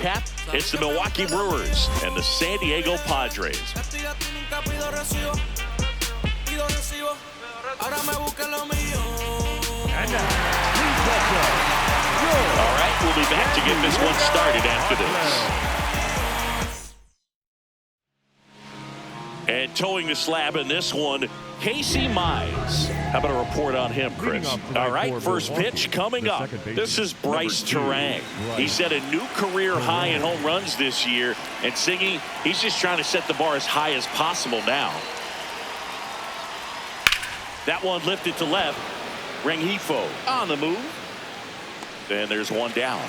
Cap, it's the Milwaukee Brewers and the San Diego Padres. All right, we'll be back to get this one started after this. And towing the slab in this one, Casey Mize. How about a report on him, Chris? All right, first pitch coming up. This is Bryce Terang. He set a new career high in home runs this year. And Siggy, he's just trying to set the bar as high as possible now. That one lifted to left. Rengifo on the move. And there's one down.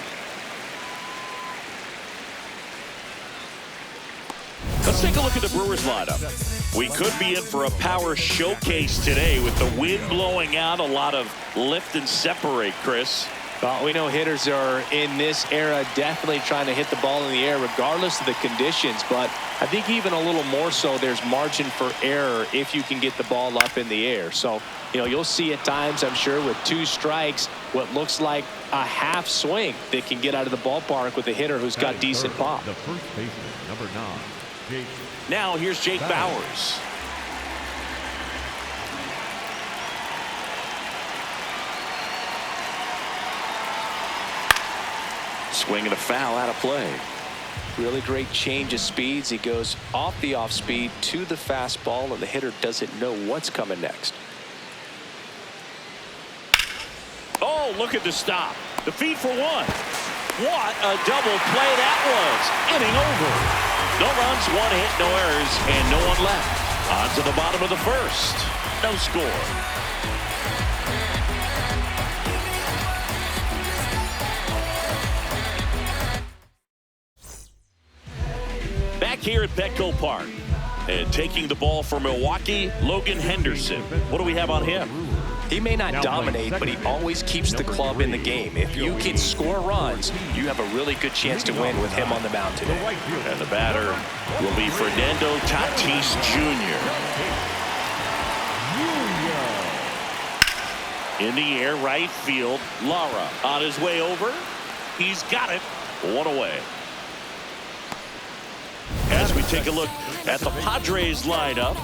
Let's take a look at the Brewers lineup. We could be in for a power showcase today with the wind blowing out, a lot of lift and separate, Chris. Well, we know hitters are in this era definitely trying to hit the ball in the air regardless of the conditions, but I think even a little more so there's margin for error if you can get the ball up in the air. So, you'll see at times, I'm sure, with 2 strikes, what looks like a half swing that can get out of the ballpark with a hitter who's got decent pop. The first baseman, number 9. Now here's Jake Bauers. Swinging a foul out of play. Really great change of speeds. He goes off the off speed to the fastball, and the hitter doesn't know what's coming next. Oh, look at the stop. The feed for one. What a double play that was. Inning over. No runs, 1 hit, no errors, and no one left. On to the bottom of the first. No score. Back here at Petco Park. And taking the ball for Milwaukee, Logan Henderson. What do we have on him? He may not dominate, but he always keeps the club in the game. If you can score runs, you have a really good chance to win with him on the mound today. And the batter will be Fernando Tatis Jr. In the air, right field. Lara on his way over. He's got it. 1 away. As we take a look at the Padres lineup,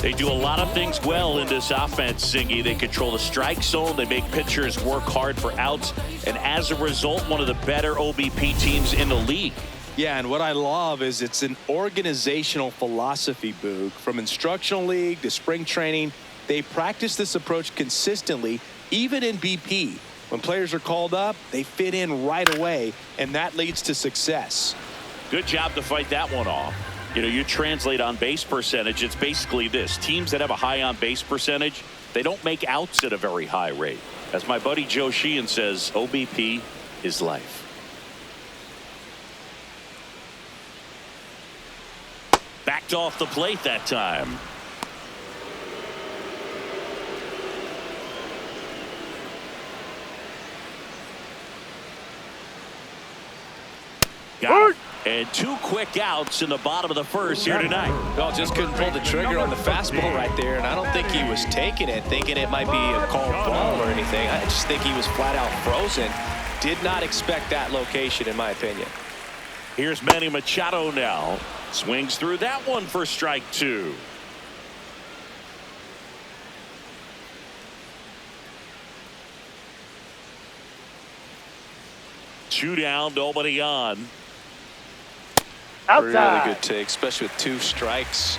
they do a lot of things well in this offense, Siggy. They control the strike zone. They make pitchers work hard for outs. And as a result, one of the better OBP teams in the league. Yeah, and what I love is it's an organizational philosophy, Boog. From instructional league to spring training, they practice this approach consistently, even in BP. When players are called up, they fit in right away, and that leads to success. Good job to fight that one off. You translate on base percentage, it's basically this. Teams that have a high on base percentage, they don't make outs at a very high rate. As my buddy Joe Sheehan says, OBP is life. Backed off the plate that time. Got it. And 2 quick outs in the bottom of the first here tonight. Well, just couldn't pull the trigger on the fastball right there, and I don't think he was taking it, thinking it might be a called ball or anything. I just think he was flat out frozen. Did not expect that location, in my opinion. Here's Manny Machado now. Swings through that one for strike 2. Two down, nobody on. Outside. Really good take, especially with 2 strikes.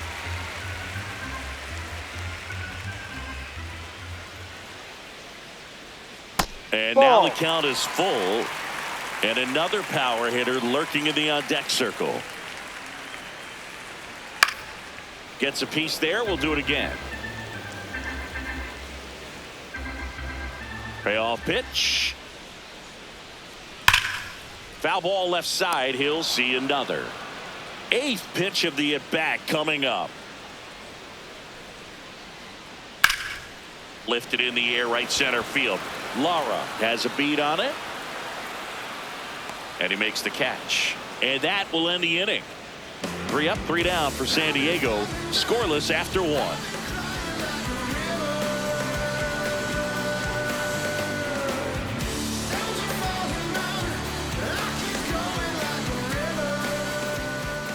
And now the count is full. And another power hitter lurking in the on-deck circle. Gets a piece there. We'll do it again. Payoff pitch. Foul ball left side. He'll see another. 8th pitch of the at-bat coming up. Lifted in the air, right center field. Lara has a beat on it. And he makes the catch. And that will end the inning. 3 up, 3 down for San Diego. Scoreless after 1.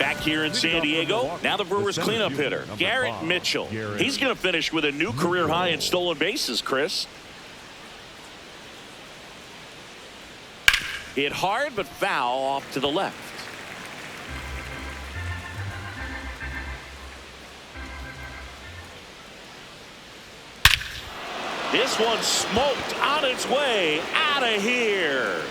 Back here in San Diego, now the Brewers cleanup hitter, Garrett Mitchell. He's going to finish with a new career high in stolen bases, Chris. Hit hard, but foul off to the left. This one smoked on its way out of here.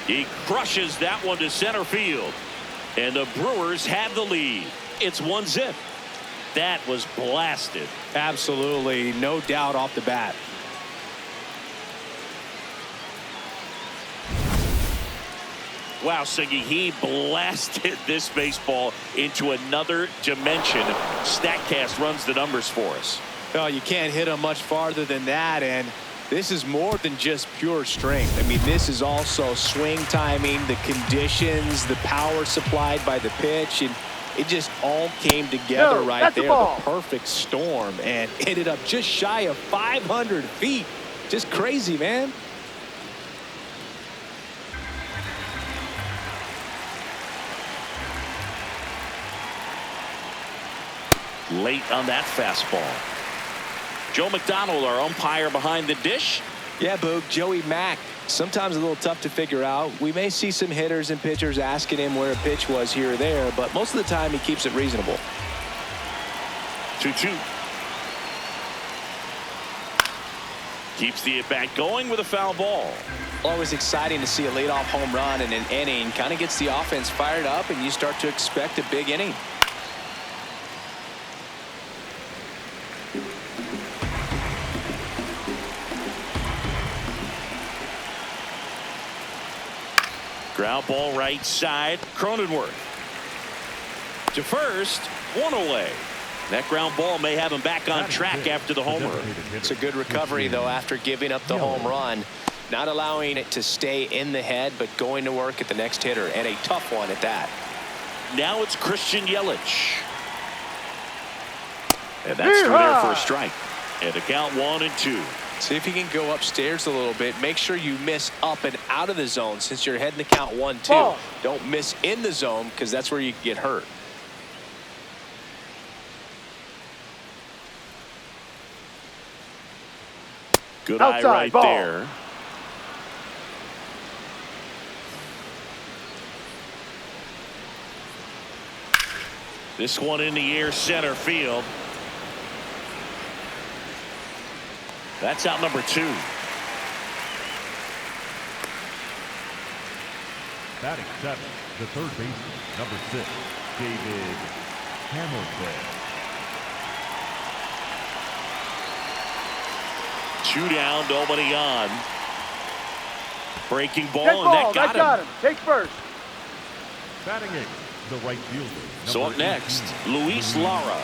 He crushes that one to center field. And the Brewers have the lead. It's 1-0. That was blasted. Absolutely, no doubt off the bat. Wow, Siggy, he blasted this baseball into another dimension. StatCast runs the numbers for us. Well, you can't hit him much farther than that, and this is more than just pure strength. I mean, this is also swing timing, the conditions, the power supplied by the pitch, and it just all came together right there. The perfect storm, and ended up just shy of 500 feet. Just crazy, man. Late on that fastball. Joe McDonald, our umpire behind the dish. Yeah, Boog, Joey Mack. Sometimes a little tough to figure out. We may see some hitters and pitchers asking him where a pitch was here or there, but most of the time he keeps it reasonable. 2-2. Keeps the at-bat going with a foul ball. Always exciting to see a leadoff home run in an inning. Kind of gets the offense fired up, and you start to expect a big inning. Ground ball right side. Cronenworth to first, one away. That ground ball may have him back on track after the homer. It's a good recovery, though, after giving up the home run. Not allowing it to stay in the head, but going to work at the next hitter, and a tough one at that. Now it's Christian Yelich. And that's through there for a strike. And the count 1-2. See if you can go upstairs a little bit. Make sure you miss up and out of the zone since you're heading to count 1-2. Don't miss in the zone because that's where you get hurt. Good eye right there. This one in the air, center field. That's out number 2. Batting 7, the third baseman, number 6, David Hamilton. 2 down, nobody on. Breaking ball, and that got him. Take first. Batting 8, the right fielder. So up next, Luis Lara.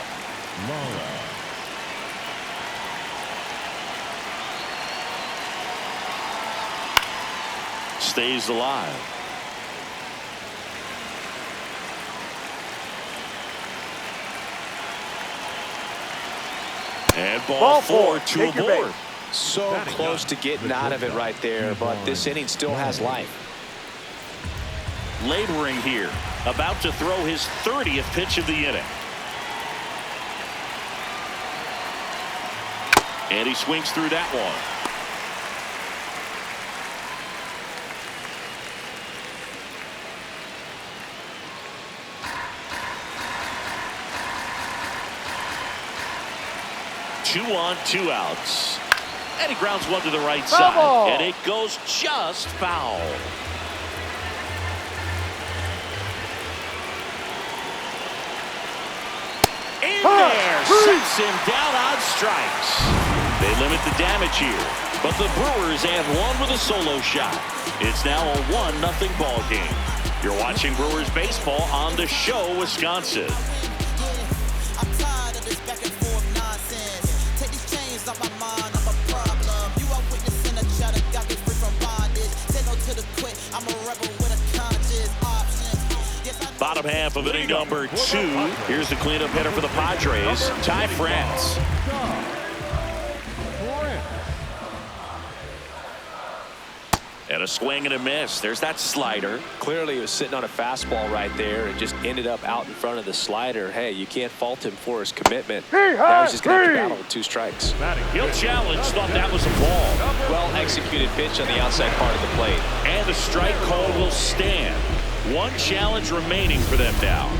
Stays alive. And ball 4, 2 aboard. So close to getting out of it right there, but this inning still has life. Laboring here, about to throw his 30th pitch of the inning. And he swings through that one. Two on, 2 outs. And he grounds one to the right side. And it goes just foul. In there, sets him down on strikes. They limit the damage here, but the Brewers have won with a solo shot. It's now a 1-0 ball game. You're watching Brewers baseball on The Show, Wisconsin. Bottom half of inning number 2. Here's the cleanup hitter for the Padres, Ty France. And a swing and a miss. There's that slider. Clearly, he was sitting on a fastball right there and just ended up out in front of the slider. Hey, you can't fault him for his commitment. Now he's just going to have to battle with 2 strikes. He'll challenge. Thought that was a ball. Well-executed pitch on the outside part of the plate. And the strike call will stand. 1 challenge remaining for them now.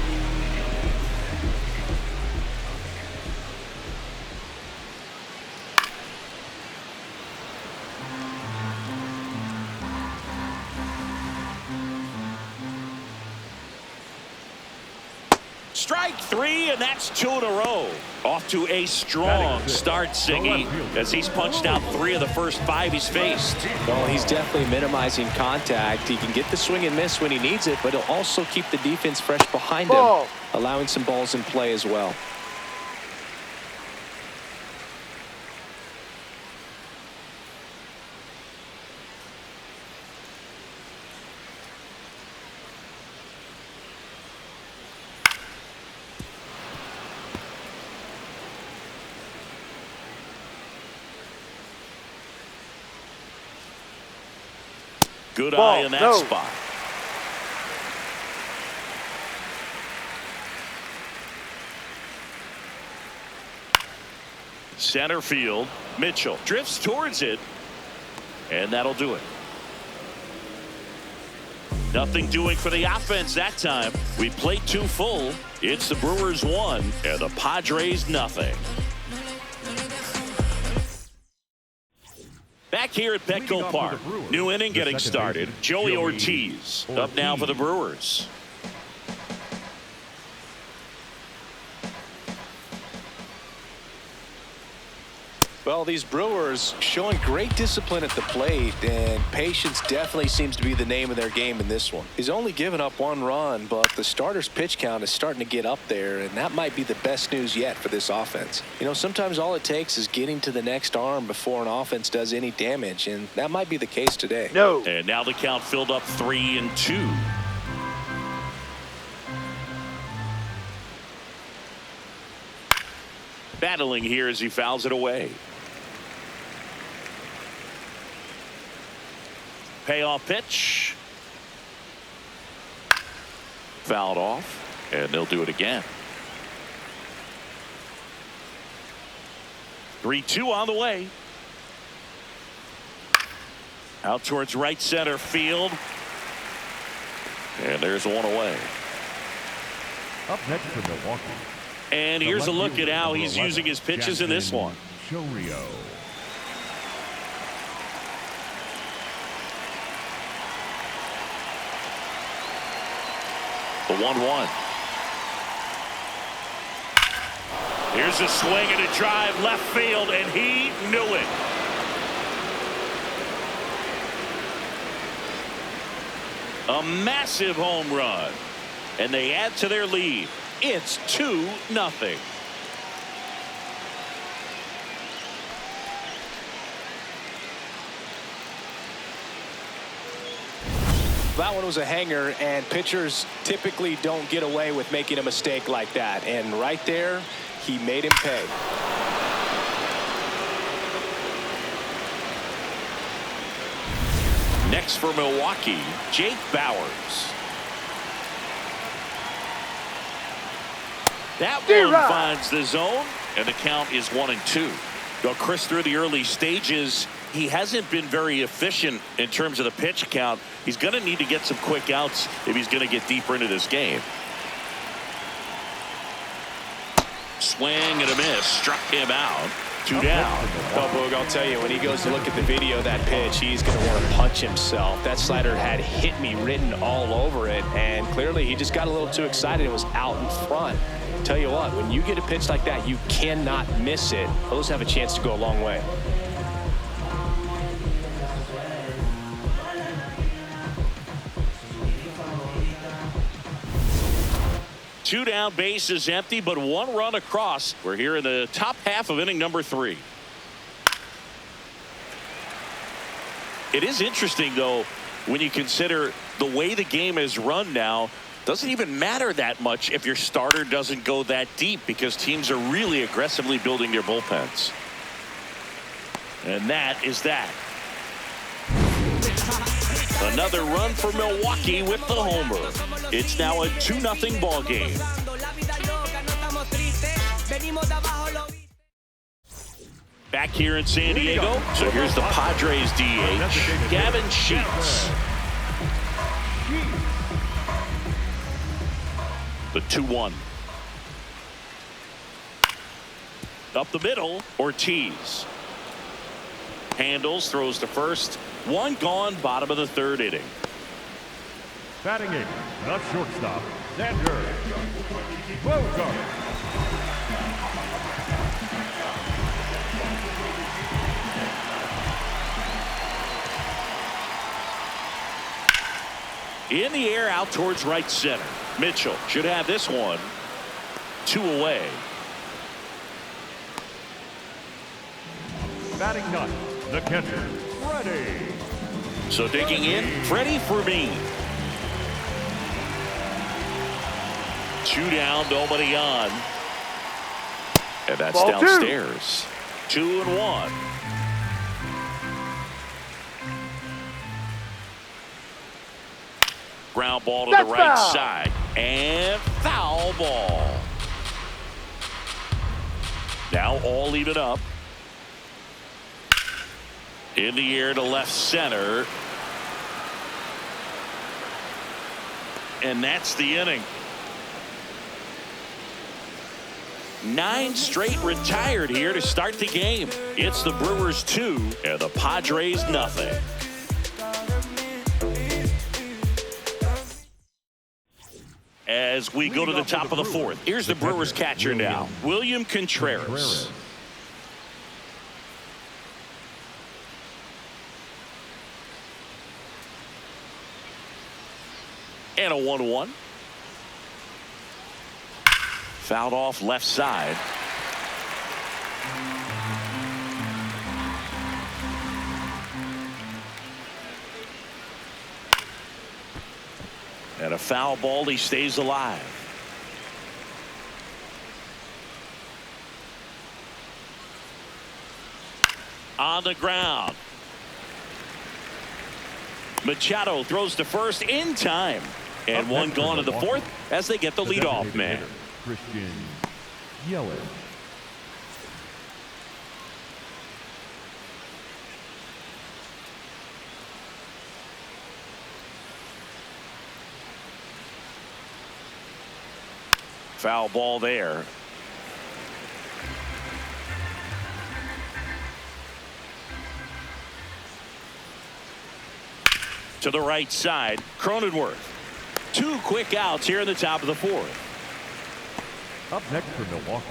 Strike 3, and that's 2 in a row. Off to a strong start, Siggy, as he's punched out 3 of the first 5 he's faced. Well, he's definitely minimizing contact. He can get the swing and miss when he needs it, but he'll also keep the defense fresh behind him, allowing some balls in play as well. Good eye in that spot. Center field. Mitchell drifts towards it. And that'll do it. Nothing doing for the offense that time. We played 2 full. It's the Brewers 1 and the Padres nothing. Back here at Petco Park. New inning getting started. Joey Ortiz up now for the Brewers. Well, these Brewers showing great discipline at the plate, and patience definitely seems to be the name of their game in this one. He's only given up 1 run, but the starter's pitch count is starting to get up there, and that might be the best news yet for this offense. You know, sometimes all it takes is getting to the next arm before an offense does any damage, and that might be the case today. And now the count filled up 3-2. Battling here as he fouls it away. Payoff pitch. Fouled off, and they'll do it again. 3-2 on the way. Out towards right center field. And there's 1 away. Up next for Milwaukee. And here's a look at how he's using his pitches in this one. Shorio. The 1-1. Here's a swing and a drive left field, and he knew it. A massive home run, and they add to their lead. It's 2-0. That one was a hanger, and pitchers typically don't get away with making a mistake like that. And right there, he made him pay. Next for Milwaukee, Jake Bauers. That one finds the zone, and the count is 1-2. Well, Chris, through the early stages, he hasn't been very efficient in terms of the pitch count. He's going to need to get some quick outs if he's going to get deeper into this game. Swing and a miss. Struck him out. 2 down. Oh, Boog, I'll tell you, when he goes to look at the video of that pitch, he's going to want to punch himself. That slider had "hit me" written all over it, and clearly he just got a little too excited and was out in front. Tell you what, when you get a pitch like that, you cannot miss it. Those have a chance to go a long way. Two down, base is empty, but 1 run across. We're here in the top half of inning number 3. It is interesting, though, when you consider the way the game is run now. Doesn't even matter that much if your starter doesn't go that deep, because teams are really aggressively building their bullpens. And that is that. Another run for Milwaukee with the homer. It's now a 2-0 ball game. Back here in San Diego, so here's the Padres DH, Gavin Sheets. The 2-1. Up the middle, Ortiz. Handles, throws to first. One gone, bottom of the third inning. Batting eighth, the shortstop, Xander Bogart. In the air, out towards right center. Mitchell should have this one. 2 away. Batting ninth, the catcher, Freddie. So digging in, Freddie for me. 2 down, nobody on. And that's Ball downstairs. 2-1. Ground ball to the right side. And foul ball. Now all even up. In the air to left center. And that's the inning. 9 straight retired here to start the game. It's the Brewers 2 and the Padres nothing. As we go to the top of the fourth, here's the Brewers catcher now, William Contreras. And a 1-1. Fouled off left side. And a foul ball, he stays alive. On the ground. Machado throws to first in time. And one gone to the fourth as they get the leadoff man. Christian Yelich. Foul ball there. To the right side, Cronenworth. 2 quick outs here in the top of the fourth. Up next for Milwaukee,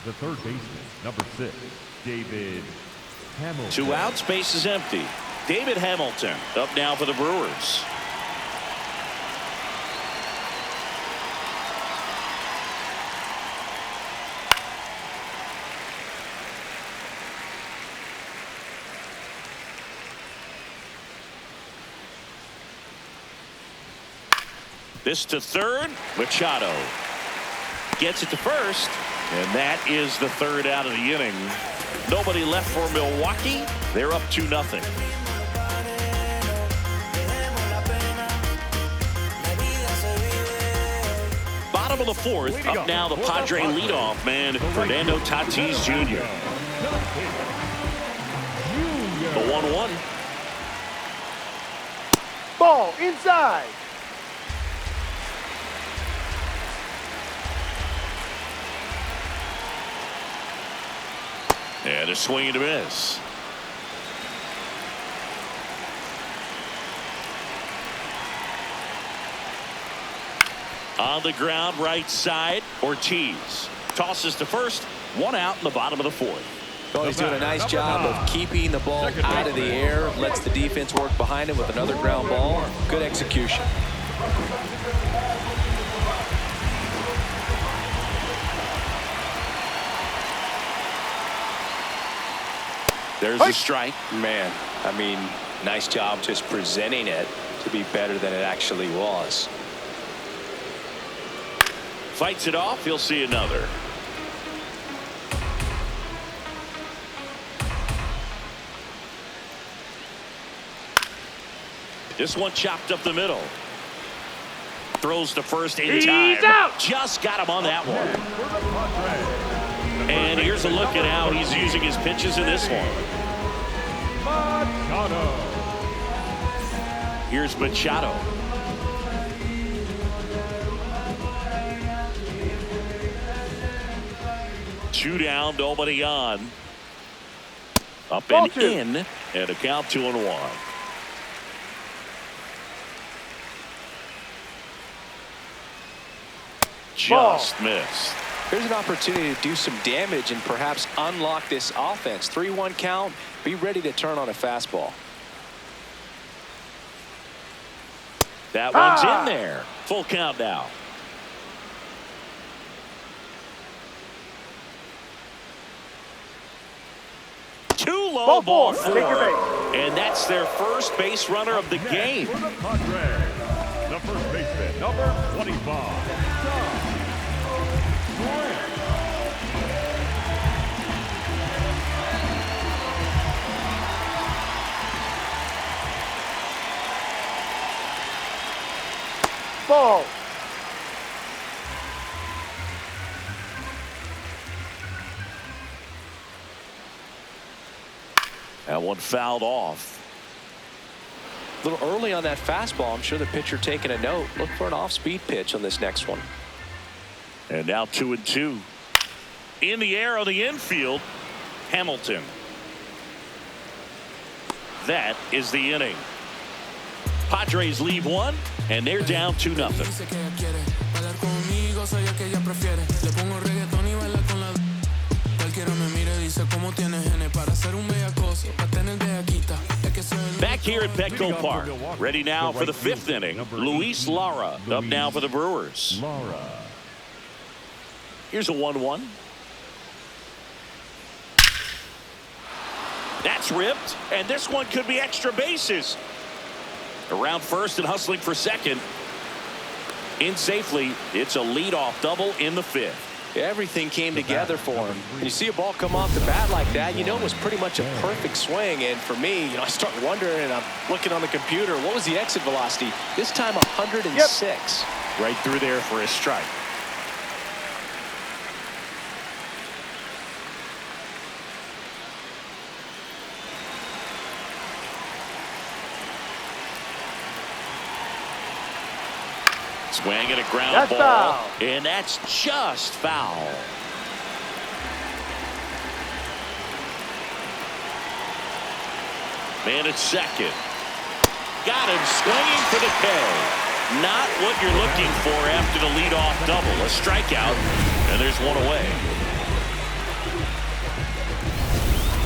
the third baseman, number 6, David Hamilton. 2 outs, base is empty. David Hamilton up now for the Brewers. This to third. Machado gets it to first. And that is the third out of the inning. Nobody left for Milwaukee. They're up 2-0. Bottom of the fourth. Up now the Padre leadoff man, Fernando Tatis Jr. The 1-1. Ball inside. And a swing and a miss. On the ground, right side, Ortiz tosses to first. 1 out in the bottom of the fourth. Oh, he's doing a nice job of keeping the ball out of the air. Lets the defense work behind him with another ground ball. Good execution. There's a strike. Man, I mean, nice job just presenting it to be better than it actually was. Fights it off. He'll see another. This one chopped up the middle. Throws to first in He's time. out. Just got him on that one. And here's a look at how he's using his pitches in this one. Here's Machado. Two down, nobody on. Up and in, and a count 2-1. Just missed. Here's an opportunity to do some damage and perhaps unlock this offense. 3-1 count. Be ready to turn on a fastball. That one's in there. Full count now. Too low, ball 4. And that's their first base runner of the game. For the Padres, the first baseman, number 25. Ball. That one fouled off. A little early on that fastball. I'm sure the pitcher taking a note. Look for an off-speed pitch on this next one. And now 2-2. In the air on the infield, Hamilton. That is the inning. Padres leave one, and they're down 2-0. Back here at Petco Park. Ready now for the 5th inning. Luis Lara up now for the Brewers. Here's a 1-1. That's ripped, and this one could be extra bases. Around first and hustling for second. In safely. It's a leadoff double in the 5th. Everything came together for him. When you see a ball come off the bat like that, you know it was pretty much a perfect swing. And for me, I start wondering, and I'm looking on the computer, what was the exit velocity? This time 106. Right through there for a strike. Swing at a ground That's ball. foul. And that's just foul. Man at second. Got him swinging for the K. Not what you're looking for after the leadoff double. A strikeout, and there's one away.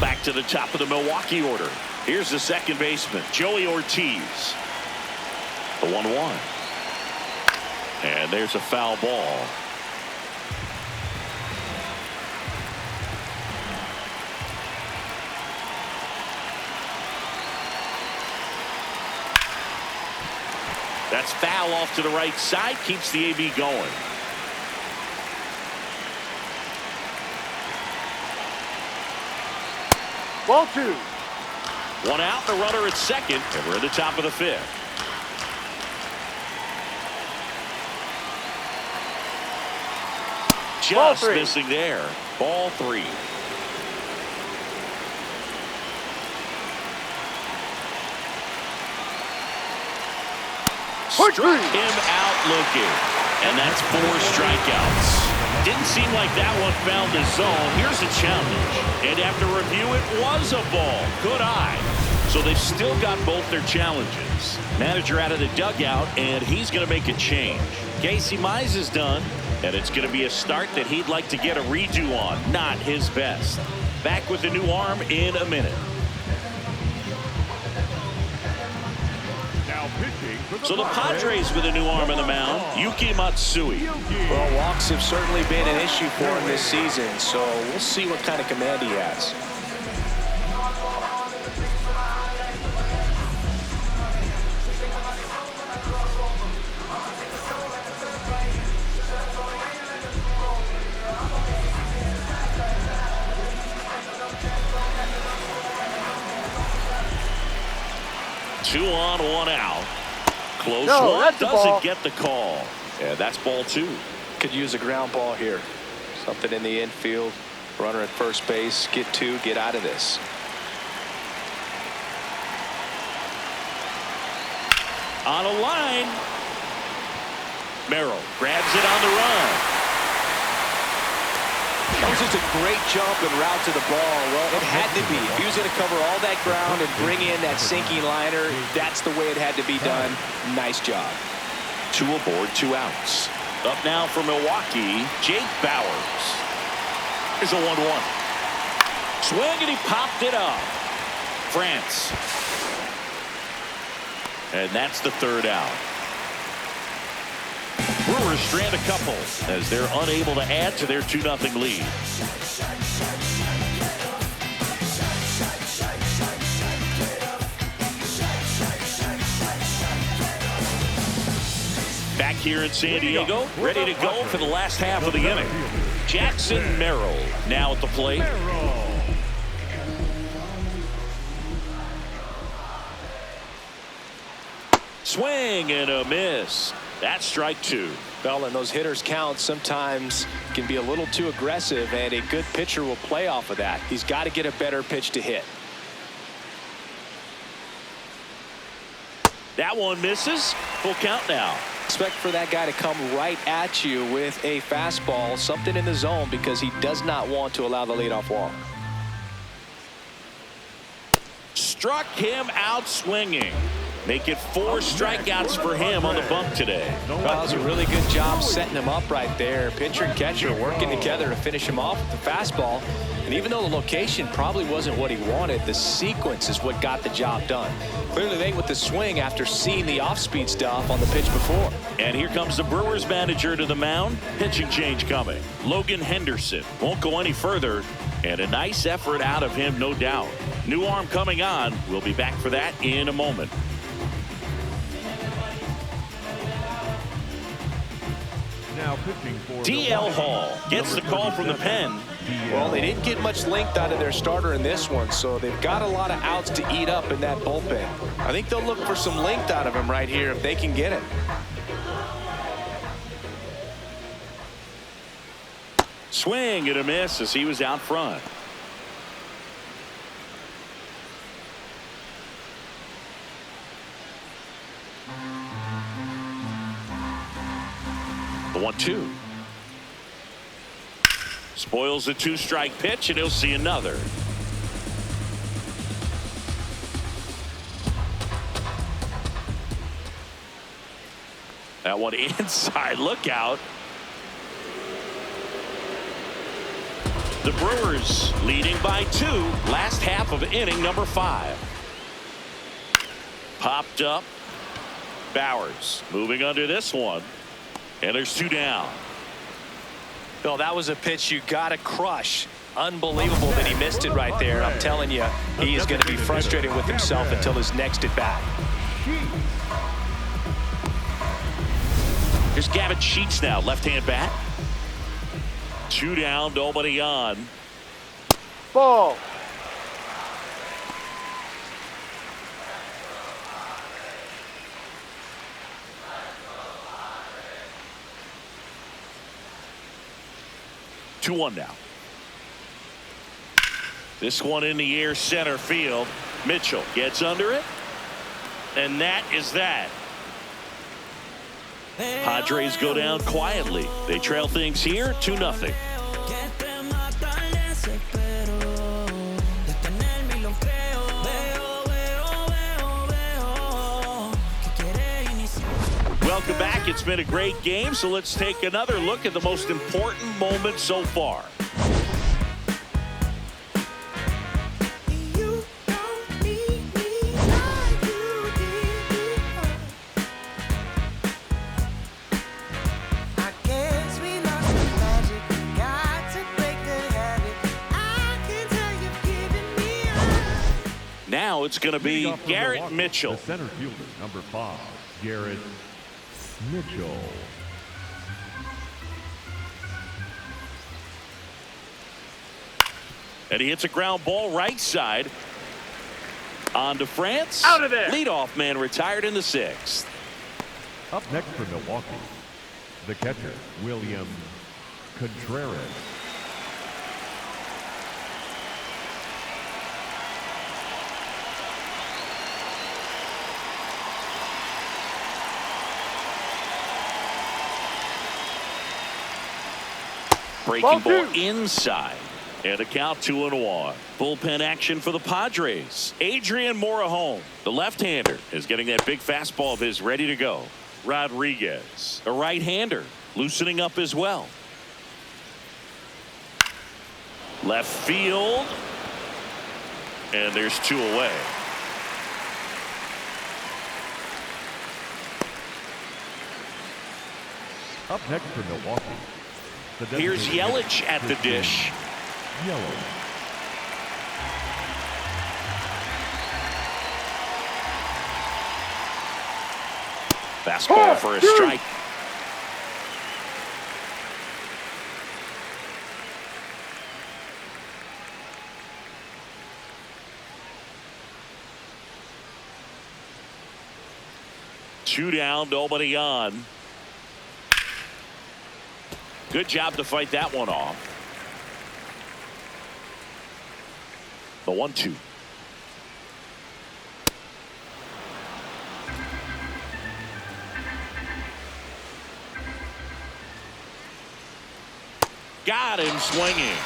Back to the top of the Milwaukee order. Here's the second baseman, Joey Ortiz. The 1-1. And there's a foul ball. That's foul off to the right side. Keeps the AB going. Ball 2. One out, the runner at second, and we're at the top of the 5th. Just missing there. Ball 3. Struck him out looking. And that's 4 strikeouts. Didn't seem like that one found the zone. Here's a challenge. And after review, it was a ball. Good eye. So they've still got both their challenges. Manager out of the dugout, and he's going to make a change. Casey Mize is done. And it's going to be a start that he'd like to get a redo on. Not his best. Back with the new arm in a minute. Now pitching for So the Padres with a new arm on the mound, Yuki Matsui. Well, walks have certainly been an issue for him this season, so we'll see what kind of command he has. 2 on, 1 out. Close No, one. that's the ball. Doesn't get the call. And that's ball 2. Could use a ground ball here. Something in the infield. Runner at first base. Get 2. Get out of this. On a line. Merrill grabs it on the run. That was just a great jump and route to the ball. Well, it had to be. If he was going to cover all that ground and bring in that sinking liner, that's the way it had to be done. Nice job. 2 aboard, 2 outs. Up now for Milwaukee, Jake Bauers. Here's a 1-1. Swing, and he popped it up. France. And that's the 3rd out. Brewers strand a couple as they're unable to add to their 2-0 lead. Back here in San Diego, ready to go for the last half of the inning. Jackson Merrill now at the plate. Swing and a miss. That's strike 2. Well, and those hitters count sometimes can be a little too aggressive, and a good pitcher will play off of that. He's got to get a better pitch to hit. That one misses. Full count now. Expect for that guy to come right at you with a fastball, something in the zone, because he does not want to allow the leadoff walk. Struck him out swinging. Make it 4 strikeouts for him on the bump today. Well, that was a really good job setting him up right there. Pitcher and catcher working together to finish him off with the fastball. And even though the location probably wasn't what he wanted, the sequence is what got the job done. Clearly late with the swing after seeing the off-speed stuff on the pitch before. And here comes the Brewers manager to the mound. Pitching change coming. Logan Henderson won't go any further. And a nice effort out of him, no doubt. New arm coming on. We'll be back for that in a moment. Now pitching for D.L. Hall gets the call from the pen. Well, they didn't get much length out of their starter in this one, so they've got a lot of outs to eat up in that bullpen. I think they'll look for some length out of him right here if they can get it. Swing and a miss as he was out front. The 1-2. Spoils the 2-strike pitch, and he'll see another. That one inside. Look out. The Brewers leading by 2. Last half of inning number 5. Popped up. Bauers moving under this one. And there's 2 down. Bill, that was a pitch you got to crush. Unbelievable that he missed it right there. I'm telling you, he is going to be frustrated with himself until his next at bat. Here's Gavin Sheets now, left-hand bat. 2 down, nobody on. Ball. Two one now. This one in the air, center field. Mitchell gets under it, and that is that. Padres go down quietly. They trail things here 2-0. Welcome back. It's been a great game, so let's take another look at the most important moment so far. Now it's going to be Garrett Mitchell. The center fielder, number 5, Garrett Mitchell. And he hits a ground ball right side. On to France. Out of there. Leadoff man retired in the 6th. Up next for Milwaukee, the catcher, William Contreras. Breaking ball inside. And a count 2-1. Bullpen action for the Padres. Adrian Morejon, the left-hander, is getting that big fastball of his ready to go. Rodriguez, a right-hander, loosening up as well. Left field. And there's 2 away. Up next for Milwaukee. Here's Yelich at the dish. Yellow. Fastball for a strike. Two down, nobody on. Good job to fight that one off. The 1-2. Got him swinging.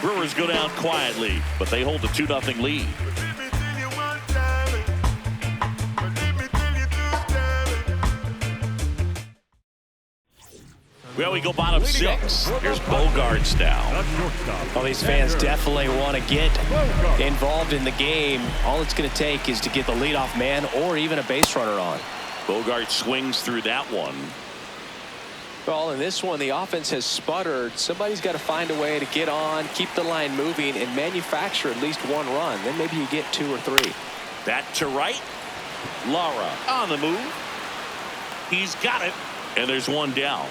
Brewers go down quietly, but they hold the 2-0 lead. Well, we go bottom 6. Here's Bogarts now. Well, these fans definitely want to get involved in the game. All it's going to take is to get the leadoff man or even a base runner on. Bogarts swings through that one. Well, in this one, the offense has sputtered. Somebody's got to find a way to get on, keep the line moving, and manufacture at least 1 run. Then maybe you get 2 or 3. That to right. Lara on the move. He's got it. And there's 1 down.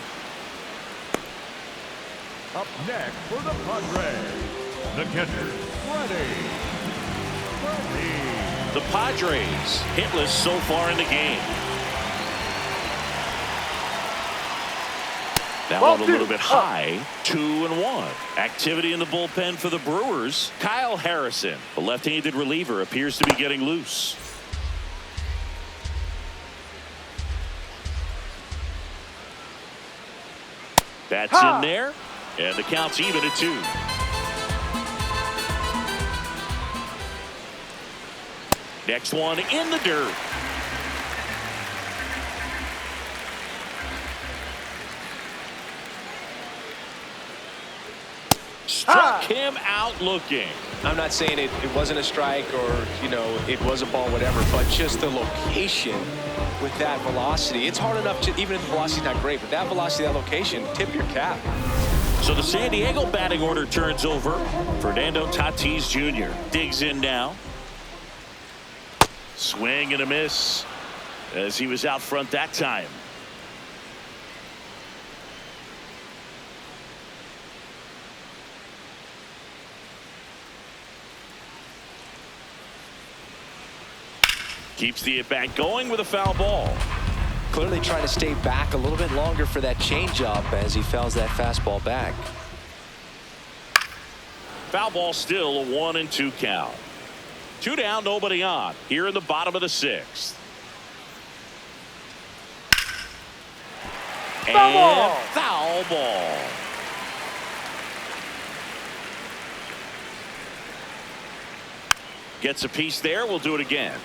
Up next for the Padres, the catcher, Freddie. The Padres hitless so far in the game. That one a little bit high. 2-1. Activity in the bullpen for the Brewers. Kyle Harrison, the left-handed reliever, appears to be getting loose. That's in there. And the count's even at 2. Next one in the dirt. Struck him out looking. I'm not saying it wasn't a strike or, you know, it was a ball, whatever, but just the location with that velocity. It's hard enough to, even if the velocity's not great, but that velocity, that location, tip your cap. So the San Diego batting order turns over. Fernando Tatis Jr. digs in now. Swing and a miss as he was out front that time. Keeps the at-bat going with a foul ball. Clearly trying to stay back a little bit longer for that changeup as he fouls that fastball back. Foul ball still a 1-2 count. 2 down, nobody on. Here in the bottom of the 6th. And foul ball. Gets a piece there. We'll do it again.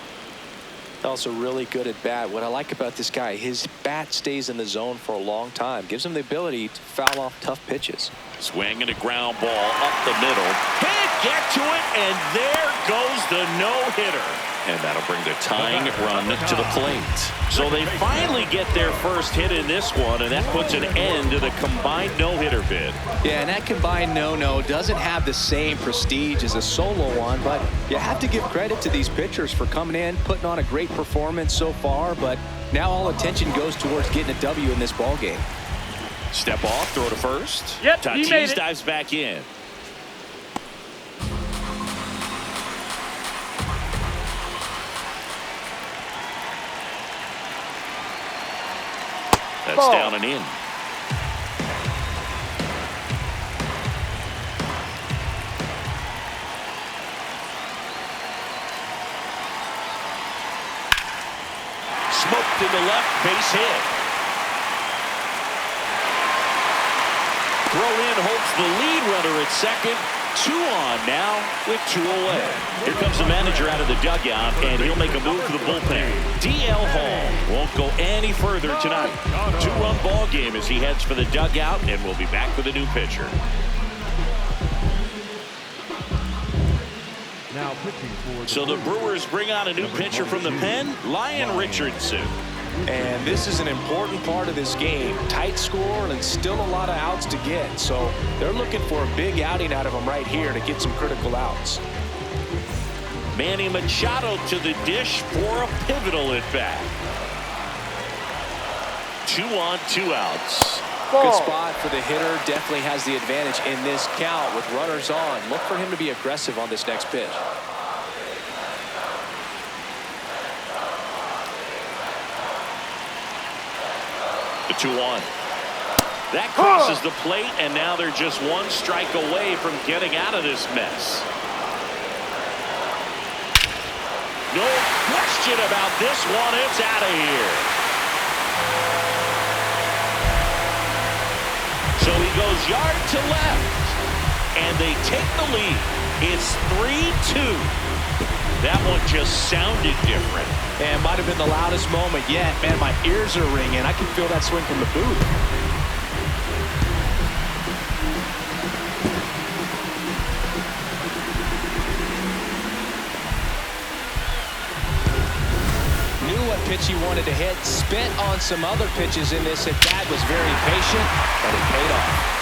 Also really good at bat. What I like about this guy, his bat stays in the zone for a long time. Gives him the ability to foul off tough pitches. Swing and a ground ball up the middle. Can't get to it, and there goes the no-hitter. And that'll bring the tying run to the plate. So they finally get their first hit in this one, and that puts an end to the combined no-hitter bid. Yeah, and that combined no-no doesn't have the same prestige as a solo one, but you have to give credit to these pitchers for coming in, putting on a great performance so far, but now all attention goes towards getting a W in this ballgame. Step off, throw to first. Yep, he made Tatis it. dives back in. That's Ball. down and in. Smoked in the left, base hit. Throw in hopes the lead runner at second. 2 on now with 2 away. Here comes the manager out of the dugout, and he'll make a move to the bullpen. D.L. Hall won't go any further tonight. 2-run ball game as he heads for the dugout, and we'll be back with a new pitcher. Now pitching for So the Brewers bring on a new pitcher from the pen, Lyon Richardson. And this is an important part of this game. Tight score and still a lot of outs to get. So they're looking for a big outing out of him right here to get some critical outs. Manny Machado to the dish for a pivotal at bat. 2 on, 2 outs. Ball. Good spot for the hitter. Definitely has the advantage in this count with runners on. Look for him to be aggressive on this next pitch. The 2-1. That crosses the plate, and now they're just 1 strike away from getting out of this mess. No question about this one. It's out of here. So he goes yard to left, and they take the lead. It's 3-2. That one just sounded different. And might have been the loudest moment yet. Man, my ears are ringing. I can feel that swing from the booth. Knew what pitch he wanted to hit. Spent on some other pitches in this at bat. Was very patient, and it paid off.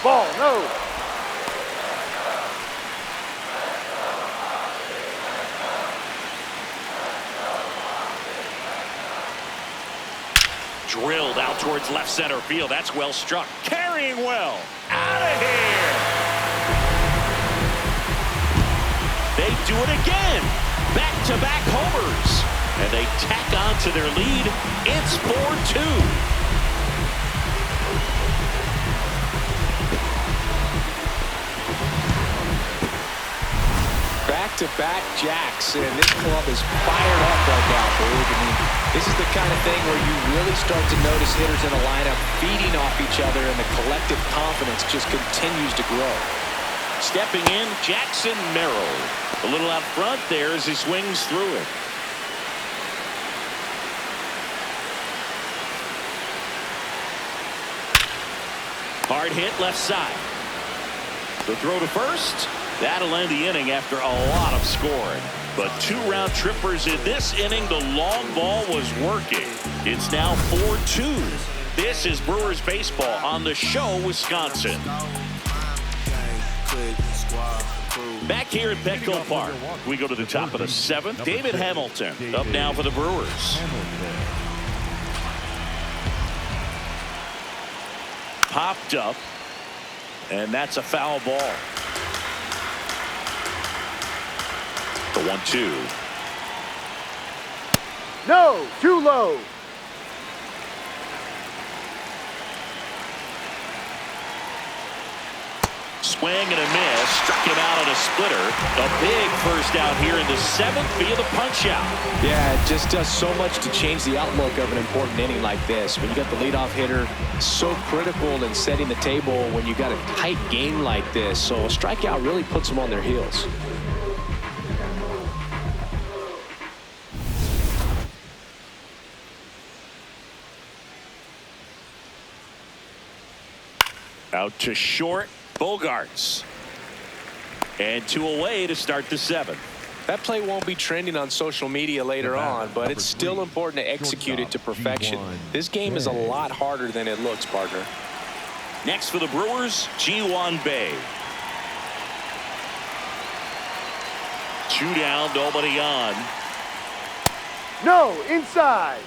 Ball, no. Drilled out towards left center field. That's well struck. Carrying well. Out of here. They do it again. Back-to-back homers. And they tack on to their lead. It's 4-2. Back-to-back jacks, and this club is fired up right now, Boog. I mean, this is the kind of thing where you really start to notice hitters in a lineup feeding off each other, and the collective confidence just continues to grow. Stepping in, Jackson Merrill. A little out front there as he swings through it. Hard hit left side. The throw to first. That'll end the inning after a lot of scoring. But 2 round trippers in this inning. The long ball was working. It's now 4-2. This is Brewers baseball on the show, Wisconsin. Back here at Petco Park, we go to the top of the 7th. David Hamilton up now for the Brewers. Popped up, and that's a foul ball. The 1-2. No, too low. Swing and a miss. Struck him out on a splitter. A big first out here in the 7th via the punch out. Yeah, it just does so much to change the outlook of an important inning like this. When you got the leadoff hitter, so critical in setting the table when you got a tight game like this. So a strikeout really puts them on their heels. Out to short, Bogarts. And 2 away to start the 7th. That play won't be trending on social media later on, but it's still important to execute it to perfection. This game is a lot harder than it looks, partner. Next for the Brewers, Ji-Hwan Bae. 2 down, nobody on. No, inside.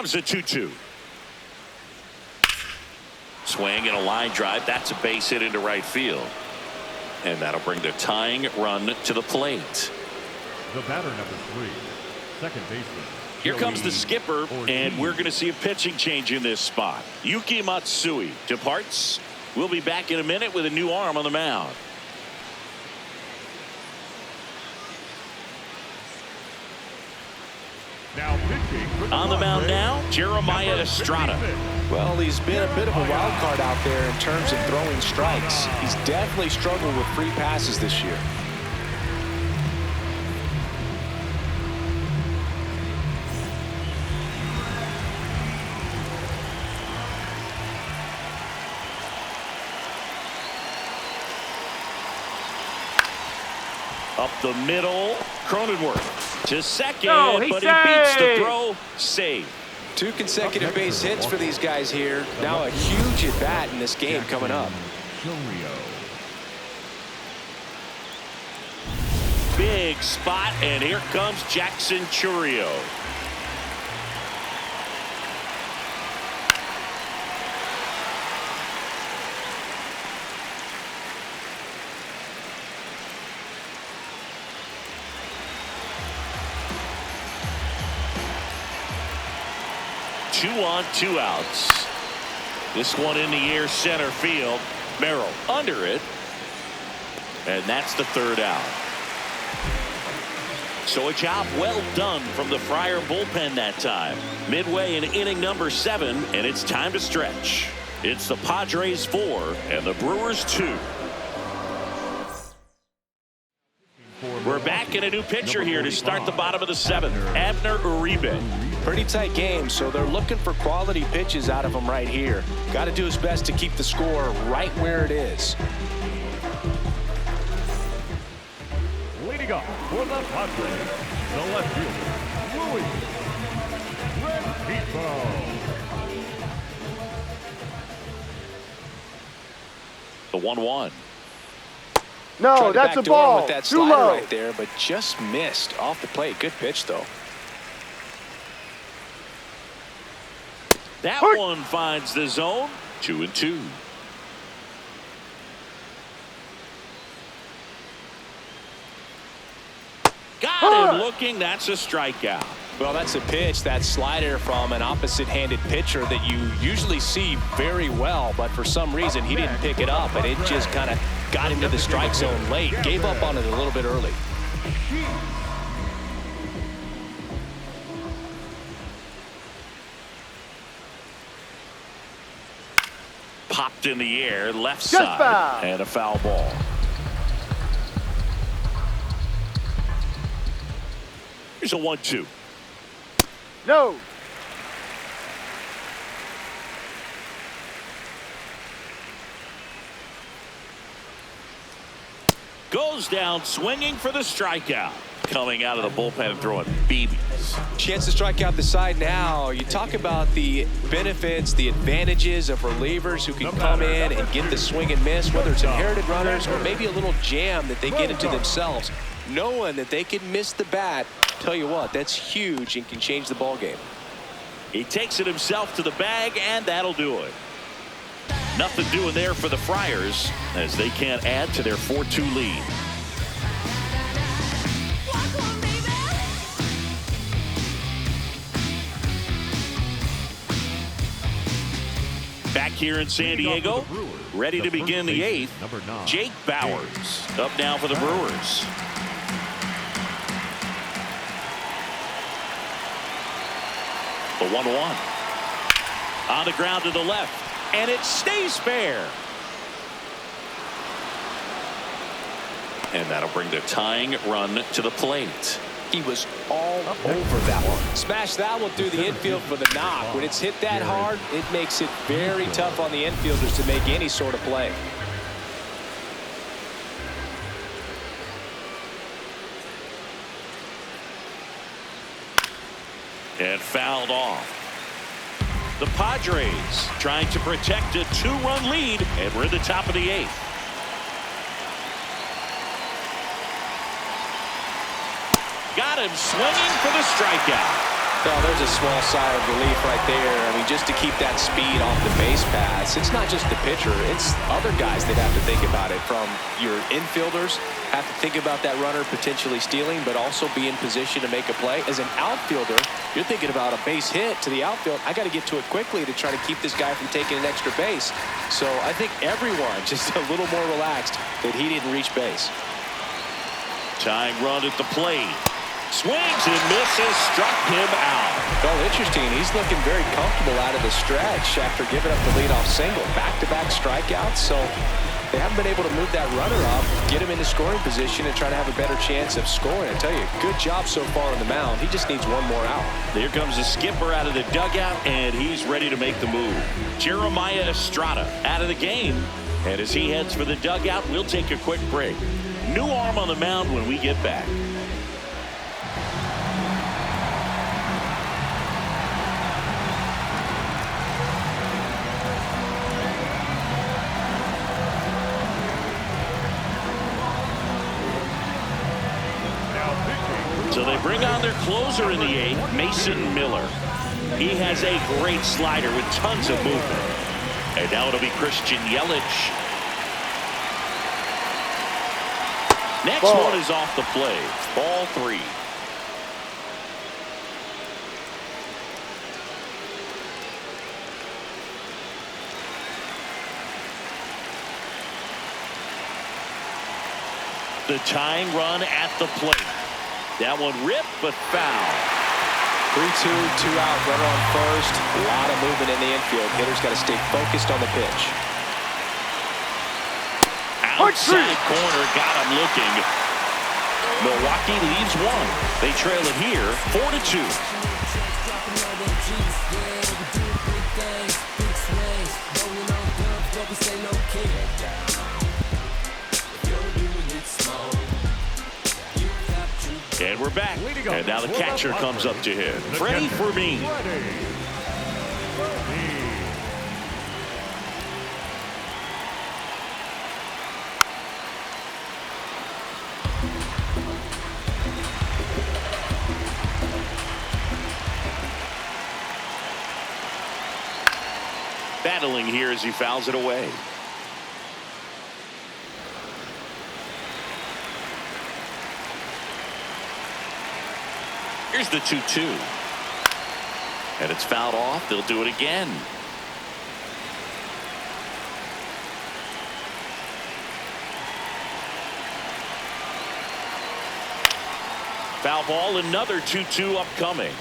comes the 2-2. Swing and a line drive. That's a base hit into right field. And that'll bring the tying run to the plate. The batter, number 3, second baseman. Here comes the skipper, and we're going to see a pitching change in this spot. Yuki Matsui departs. We'll be back in a minute with a new arm on the mound. Now pitching On the mound now, Jeremiah Estrada. Well, he's been a bit of a wild card out there in terms of throwing strikes. He's definitely struggled with free passes this year. Up the middle, Cronenworth to second, No, but he beats the saved. throw. Save. 2 consecutive base hits for these guys here. Now a huge at bat in this game coming up. Big spot, and here comes Jackson Chourio. Two on, 2 outs. This one in the air, center field. Merrill under it. And that's the 3rd out. So a job well done from the Friar bullpen that time. Midway in inning number 7, and it's time to stretch. It's the Padres 4 and the Brewers 2. We're back in a new pitcher here to start the bottom of the 7th. Abner Uribe. Pretty tight game, so they're looking for quality pitches out of him right here. Got to do his best to keep the score right where it is. Leading up for the Padres, the left fielder, Luis Rengifo. The 1-1. No, Tried to that's a backdoor him ball. with that Too slider low. right there, but just missed off the plate. Good pitch, though. That Hurt. one finds the zone. 2-2. Got him looking. That's a strikeout. Well, that's a pitch, that slider from an opposite-handed pitcher that you usually see very well, but for some reason he didn't pick it up, and it just kind of got into the strike zone late. Gave up on it a little bit early. Popped in the air, left Just side, foul. and a foul ball. Here's a 1-2. No. Goes down swinging for the strikeout. Coming out of the bullpen and throwing BBs. Chance to strike out the side now. You talk about the benefits, the advantages of relievers who can come in and get the swing and miss, whether it's inherited runners or maybe a little jam that they get into themselves. Knowing that they can miss the bat, tell you what, that's huge and can change the ball game. He takes it himself to the bag, and that'll do it. Nothing doing there for the Friars as they can't add to their 4-2 lead. Back here in San Diego, ready to begin the 8th. Jake Bowers up now for the Brewers. The 1-1. On the ground to the left, and it stays fair. And that'll bring the tying run to the plate. He was all over that one. Smash that one through the infield for the knock. When it's hit that hard, it makes it very tough on the infielders to make any sort of play. And fouled off. The Padres trying to protect a 2-run lead, and we're at the top of the 8th. Got him swinging for the strikeout. Well, there's a small sigh of relief right there. I mean, just to keep that speed off the base paths. It's not just the pitcher. It's other guys that have to think about it. From your infielders, have to think about that runner potentially stealing, but also be in position to make a play. As an outfielder, you're thinking about a base hit to the outfield. I got to get to it quickly to try to keep this guy from taking an extra base. So I think everyone just a little more relaxed that he didn't reach base. Tying run at the plate. Swings and misses, struck him out. Well, interesting. He's looking very comfortable out of the stretch after giving up the leadoff single. Back-to-back strikeouts, so they haven't been able to move that runner up, get him into scoring position, and try to have a better chance of scoring. I tell you, good job so far on the mound. He just needs one more out. Here comes the skipper out of the dugout, and he's ready to make the move. Jeremiah Estrada out of the game, and as he heads for the dugout, we'll take a quick break. New arm on the mound when we get back. So they bring on their closer in the 8th, Mason Miller. He has a great slider with tons of movement. And now it'll be Christian Yelich. Next one is off the play. Ball 3. The tying run at the plate. That one ripped, but foul. 3-2, 2 out, runner on first. A lot of movement in the infield. Hitter's got to stay focused on the pitch. Outside corner, got him looking. Milwaukee leads 1. They trail it here, 4-2. And we're back. And now the catcher comes up to him. Freddie Fermin. Battling here as he fouls it away. Here's the 2-2. And it's fouled off. They'll do it again. Foul ball, another 2-2 upcoming.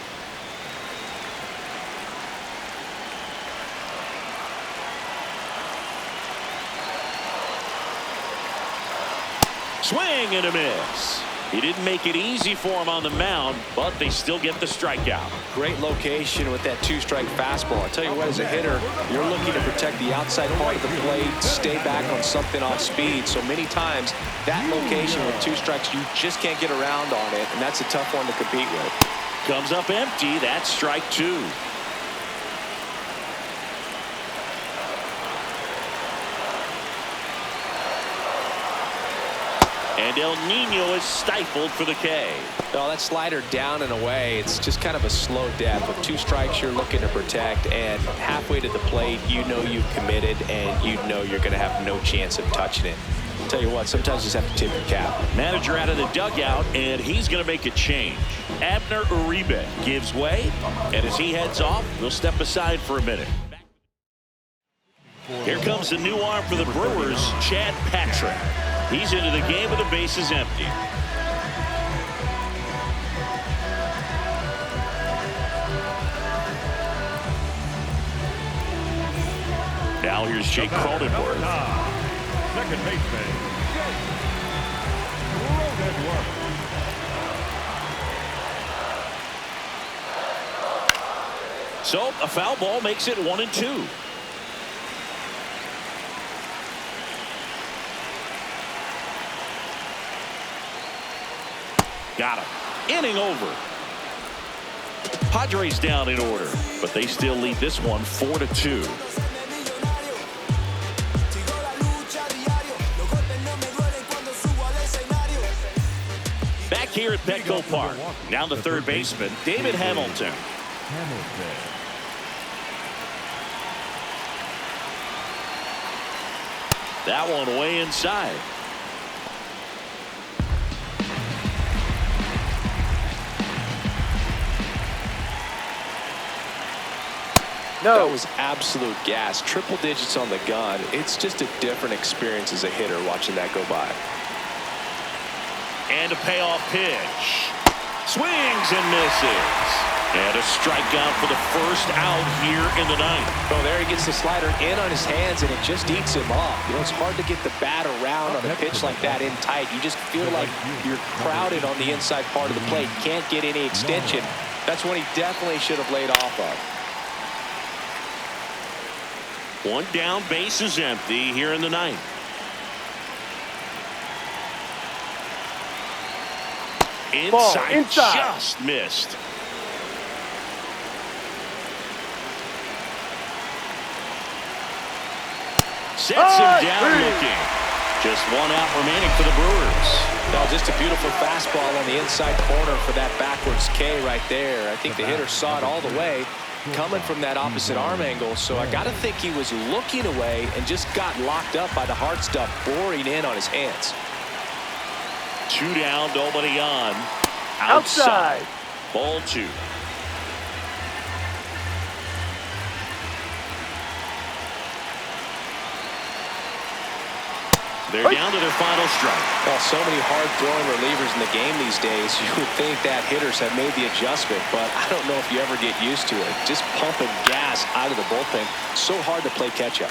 Swing and a miss. He didn't make it easy for him on the mound, but they still get the strikeout. Great location with that 2-strike fastball. I tell you what, as a hitter, you're looking to protect the outside part of the plate, stay back on something off speed. So many times, that location with 2 strikes, you just can't get around on it, and that's a tough one to compete with. Comes up empty. That's strike 2. And El Nino is stifled for the K. Well, that slider down and away, it's just kind of a slow death. With 2 strikes, you're looking to protect, and halfway to the plate, you know you've committed, and you know you're going to have no chance of touching it. I'll tell you what, sometimes you just have to tip your cap. Manager out of the dugout, and he's going to make a change. Abner Uribe gives way, and as he heads off, we'll step aside for a minute. Here comes the new arm for the Brewers, Chad Patrick. He's into the game with the bases empty. Now here's Jake Cronenworth. Second baseman, Cronenworth. So a foul ball makes it 1-2. Got him. Inning over. Padres down in order, but they still lead this one 4-2. Back back here at Petco Park. Now the third baseman, David Hamilton. That one way inside. No. That was absolute gas. Triple digits on the gun. It's just a different experience as a hitter watching that go by. And a payoff pitch. Swings and misses. And a strikeout for the first out here in the ninth. Oh, there he gets the slider in on his hands, and it just eats him off. You know, it's hard to get the bat around on a pitch like that in tight. You just feel like you're crowded on the inside part of the plate. Can't get any extension. That's when he definitely should have laid off of. One down, base is empty here in the ninth. Inside. Just missed. Sets him down looking. Just one out remaining for the Brewers. No, just a beautiful fastball on the inside corner for that backwards K right there. I think the hitter saw it all the way coming from that opposite arm angle, so I got to think he was looking away and just got locked up by the hard stuff boring in on his hands. Two down, nobody on. Outside. Ball two. They're down to their final strike. Well, so many hard-throwing relievers in the game these days, you would think that hitters have made the adjustment, but I don't know if you ever get used to it. Just pumping gas out of the bullpen. So hard to play catch-up.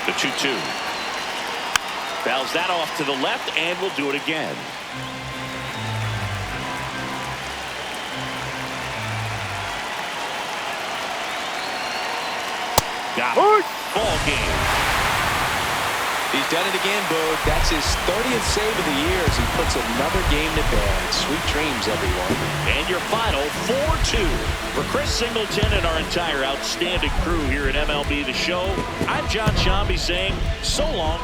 The 2-2. Fouls that off to the left, and will do it again. Got it. Ball game. He's done it again, Boog. That's his 30th save of the year as he puts another game to bed. Sweet dreams, everyone. And your final 4-2. For Chris Singleton and our entire outstanding crew here at MLB The Show, I'm John Shambi saying so long.